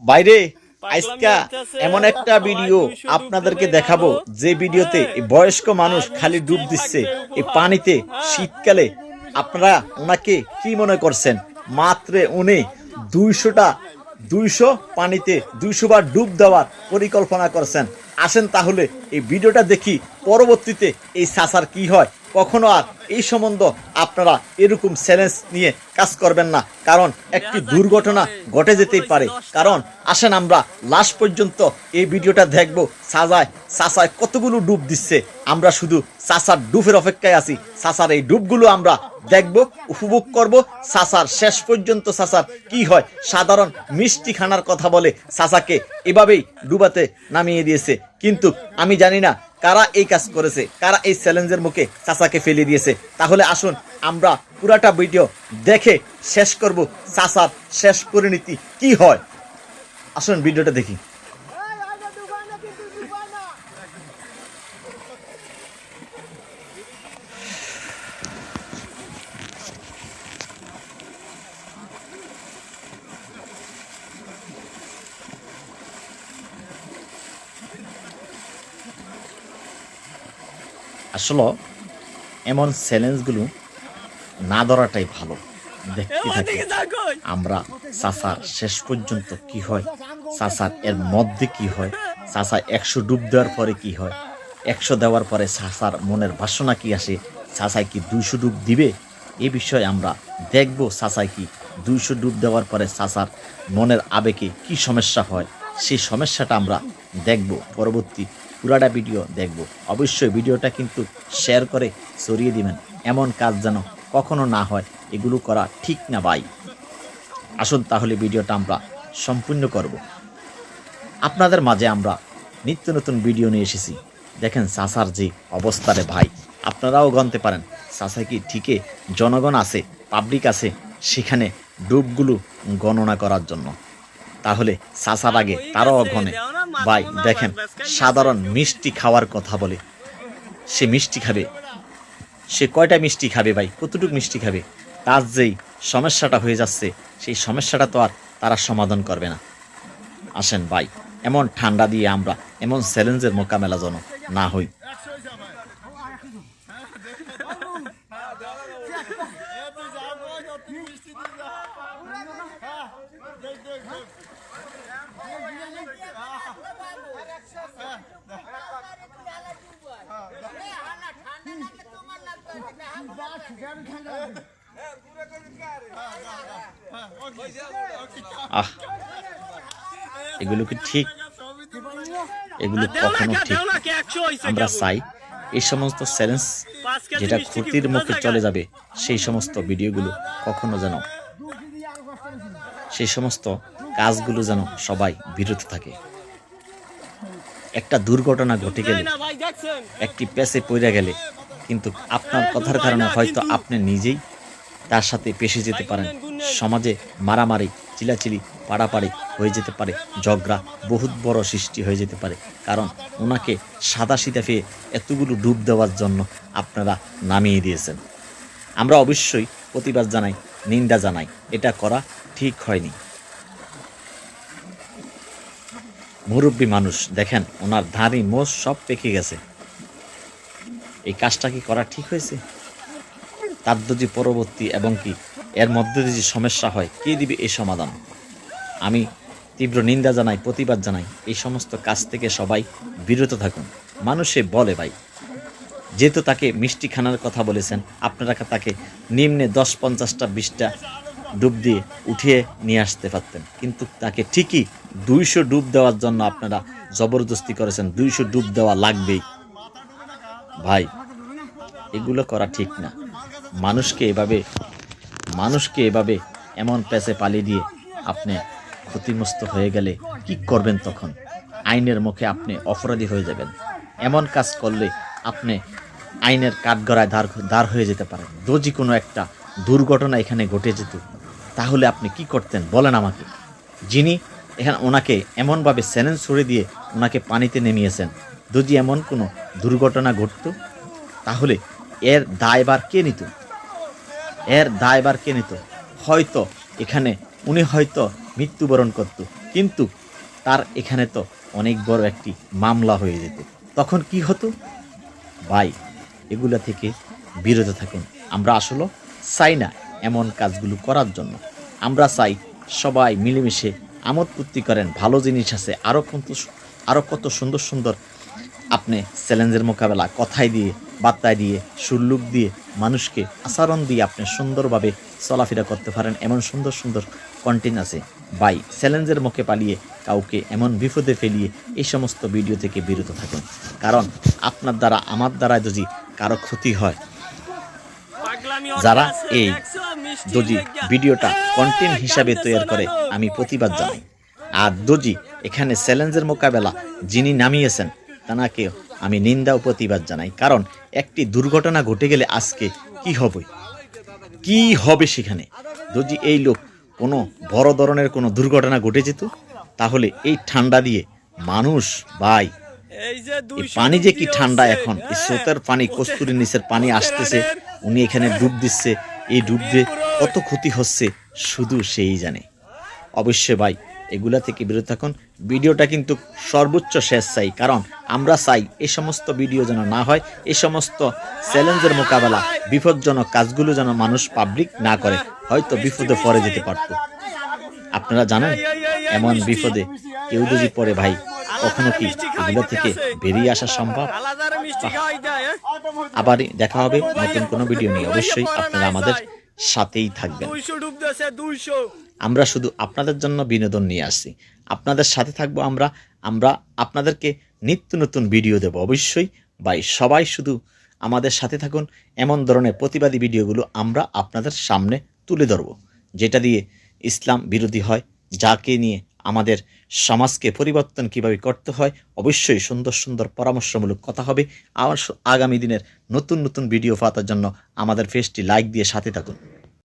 বাইরে আজকা এমন একটা ভিডিও আপনাদেরকে দেখাবো যে ভিডিওতে বয়স্ক মানুষ খালি ডুব দিচ্ছে এই পানিতে শীতকালে। আপনারা ওনাকে কি মনে করছেন? মাত্র উনি 200 পানিতে 200 বার ডুব দেওয়ার পরিকল্পনা করছেন। আসেন তাহলে এই ভিডিওটা দেখি, পরবর্তীতে এই চাচার কি হয়। কখনো আর এই সম্বন্ধ আপনারা এরকম চ্যালেঞ্জ নিয়ে কাজ করবেন না, কারণ একটি দুর্ঘটনা ঘটে যেতেই পারে। কারণ আসেন আমরা লাস্ট পর্যন্ত এই ভিডিওটা দেখবো, চাচায় কতগুলো ডুব দিচ্ছে। আমরা শুধু চাচার ডুবের অপেক্ষায় আছি। চাচার এই ডুবগুলো আমরা দেখবো, উপভোগ করব। চাচার শেষ পর্যন্ত চাচার কি হয়। সাধারণ মিষ্টি খানার কথা বলে চাচাকে এভাবেই ডুবাতে নামিয়ে দিয়েছে। কিন্তু আমি জানি না কারা এই কাজ করেছে, কারা এই চ্যালেঞ্জের মুখে চাচাকে ফেলে দিয়েছে। তাহলে আসুন আমরা পুরাটা ভিডিও দেখে শেষ করব, চাচার শেষ পরিণতি কি হয়। আসুন ভিডিওটা দেখি। আসলে এমন চ্যালেঞ্জগুলো না ধরাটাই ভালো। দেখতে থাকি আমরা চাচার শেষ পর্যন্ত কি হয়, চাচার এর মধ্যে কি হয়, চাচা 100 ডুব দেওয়ার পরে কি হয়, 100 দেওয়ার পরে চাচার মনের বাসনা কি আসে, চাচায় কি 200 ডুব দিবে, এই বিষয়ে আমরা দেখব। চাচায় কি 200 ডুব দেওয়ার পরে চাচার মনের আবেগে কি সমস্যা হয়, সেই সমস্যাটা আমরা দেখব। পরবর্তী পুরাটা ভিডিও দেখব। অবশ্যই ভিডিওটা কিন্তু শেয়ার করে ছড়িয়ে দিবেন। এমন কাজ যেন কখনো না হয়, এগুলো করা ঠিক না ভাই। আসুন তাহলে ভিডিওটা আমরা সম্পূর্ণ করব। আপনাদের মাঝে আমরা নিত্য নতুন ভিডিও নিয়ে এসেছি। দেখেন চাচার যে অবস্থারে ভাই, আপনারাও গণতে পারেন চাচা কি ঠিকে জনগণ আছে, পাবলিক আছে সেখানে ডুবগুলো গণনা করার জন্য। তাহলে চাচার আগে তারাও গণে ভাই। দেখেন সাধারণ মিষ্টি খাওয়ার কথা বলে, সে মিষ্টি খাবে, সে কয়টা মিষ্টি খাবে ভাই, কতটুকু মিষ্টি খাবে। তার যেই সমস্যাটা হয়ে যাচ্ছে সেই সমস্যাটা তো আর তারা সমাধান করবে না। আসেন ভাই, এমন ঠান্ডা দিয়ে আমরা এমন চ্যালেঞ্জের মোকাবেলা যেন না হই। এগুলো কি ঠিক? এগুলো কখনো ঠিক? আমরা চাই এই সমস্ত চ্যালেঞ্জ যেটা ক্ষতির মুখে চলে যাবে সেই সমস্ত ভিডিওগুলো কখনো যেন, সেই সমস্ত কাজগুলো যেন সবাই বিরত থাকে। একটা দুর্ঘটনা ঘটে গেলে, একটি পেছে পড়ে গেলে, কিন্তু আপনার কথার কারণে হয়তো আপনি নিজেই তার সাথে পেশে যেতে পারেন। সমাজে মারামারি, চিলাচিলি, পাড়াপাড়ি হয়ে যেতে পারে, ঝগড়া বহুত বড় সৃষ্টি হয়ে যেতে পারে। কারণ ওনাকে সাদা সিধা পেয়ে এতগুলো ডুব দেওয়ার জন্য আপনারা নামিয়ে দিয়েছেন। আমরা অবশ্যই প্রতিবাদ জানাই, নিন্দা জানাই। এটা করা ঠিক হয়নি। মুরব্বী মানুষ, দেখেন ওনার ধাড়ি মোষ সব পেকে গেছে। এই কাজটা কি করা ঠিক হয়েছে? তার যদি পরবর্তী এবং কি এর মধ্যে যদি সমস্যা হয়, কে দিবে এই সমাধান? আমি তীব্র নিন্দা জানাই, প্রতিবাদ জানাই। এই সমস্ত কাজ থেকে সবাই বিরত থাকুন। মানুষে বলে ভাই, যেহেতু তাকে মিষ্টি খানার কথা বলেছেন, আপনারা তাকে নিম্নে 10-50টা 20টা ডুব দিয়ে উঠিয়ে নিয়ে আসতে পারতেন, কিন্তু তাকে ঠিকই 200 ডুব দেওয়ার জন্য আপনারা জবরদস্তি করেছেন। 200 ডুব দেওয়া লাগবেই ভাই, এগুলো করা ঠিক না। মানুষকে এভাবে এমন পেছে পালিয়ে দিয়ে আপনি ক্ষতিগ্রস্ত হয়ে গেলে কি করবেন? তখন আইনের মুখে আপনি অপরাধী হয়ে যাবেন। এমন কাজ করলে আপনি আইনের কাঠগড়ায় দাঁড় হয়ে যেতে পারেন। যদি কোনো একটা দুর্ঘটনা এখানে ঘটে যেত, তাহলে আপনি কি করতেন বলেন আমাকে? যিনি এখানে ওনাকে এমনভাবে চ্যালেঞ্জ ছড়ে দিয়ে ওনাকে পানিতে নেমিয়েছেন, যদি এমন কোনো দুর্ঘটনা ঘটত, তাহলে এর দায়ভার কে নিত? হয়তো এখানে উনি হয়তো মৃত্যুবরণ করত, কিন্তু তার এখানে তো অনেক বড় একটি মামলা হয়ে যেত। তখন কি হতো? ভাই, এগুলা থেকে বিরত থাকুন। আমরা আসলে চাই না এমন কাজগুলো করার জন্য। আমরা চাই সবাই মিলেমিশে আমোদ ফুর্তি করেন। ভালো জিনিস আছে, আরও কত সুন্দর সুন্দর আপনি চ্যালেঞ্জের মোকাবেলা কথায় দিয়ে, বার্তায় দিয়ে, সুরলুক দিয়ে, মানুষকে আচরণ দিয়ে আপনি সুন্দরভাবে চলাফেরা করতে পারেন। এমন সুন্দর সুন্দর কন্টেন্ট আছে ভাই। চ্যালেঞ্জের মুখে পালিয়ে কাউকে এমন বিপদে ফেলিয়ে এই সমস্ত ভিডিও থেকে বিরত থাকুন। কারণ আপনার দ্বারা, আমার দ্বারা যদি কারো ক্ষতি হয়, যারা এই যদি ভিডিওটা কন্টেন্ট হিসাবে তৈরি করে, আমি প্রতিবাদ জানাই। আর যদি এখানে চ্যালেঞ্জের মোকাবেলা যিনি নামিয়েছেন তাকে আমি নিন্দা ও প্রতিবাদ জানাই। কারণ একটি দুর্ঘটনা ঘটে গেলে আজকে কি হবে সেখানে? যদি এই লোক কোনো বড় ধরনের কোনো দুর্ঘটনা ঘটে যেত, তাহলে এই ঠান্ডা দিয়ে মানুষ ভাই, এই পানি যে কি ঠান্ডা এখন, এই স্রোতের পানি, কস্তুরী নিচের পানি আসতেছে, উনি এখানে ডুব দিচ্ছে, এই ডুব দিয়ে কত ক্ষতি হচ্ছে শুধু সেই জানে। অবশ্যই ভাই, এগুলা থেকে বিরত থাকুন। ভিডিওটা কিন্তু সর্বোচ্চ শেষ চাই, কারণ আমরা চাই এই সমস্ত ভিডিও যেন না হয়, এই সমস্ত চ্যালেঞ্জের মোকাবেলা, বিপজ্জনক কাজগুলো যেন মানুষ পাবলিক না করে, হয়তো বিপদে পড়ে যেতে পারত। আপনারা জানেন এমন বিপদে কেউ যদি পড়ে ভাই, কখনো কি এগুলো থেকে বেরিয়ে আসা সম্ভব? আবার দেখা হবে নতুন কোনো ভিডিও নিয়ে। অবশ্যই আপনারা আমাদের সাথেই থাকবেন। আমরা শুধু আপনাদের জন্য বিনোদন নিয়ে আসছি, আপনাদের সাথে থাকবো আমরা আপনাদেরকে নিত্য নতুন ভিডিও দেব। অবশ্যই ভাই, সবাই শুধু আমাদের সাথে থাকুন। এমন ধরনের প্রতিবাদী ভিডিওগুলো আমরা আপনাদের সামনে তুলে ধরব, যেটা দিয়ে ইসলাম বিরোধী হয়, যাকে নিয়ে আমাদের সমাজকে পরিবর্তন কিভাবে করতে হয়। অবশ্যই সুন্দর সুন্দর পরামর্শমূলক কথা হবে। আগামী দিনের নতুন নতুন ভিডিও পাওয়ার জন্য আমাদের পেজটি লাইক দিয়ে সাথে থাকুন।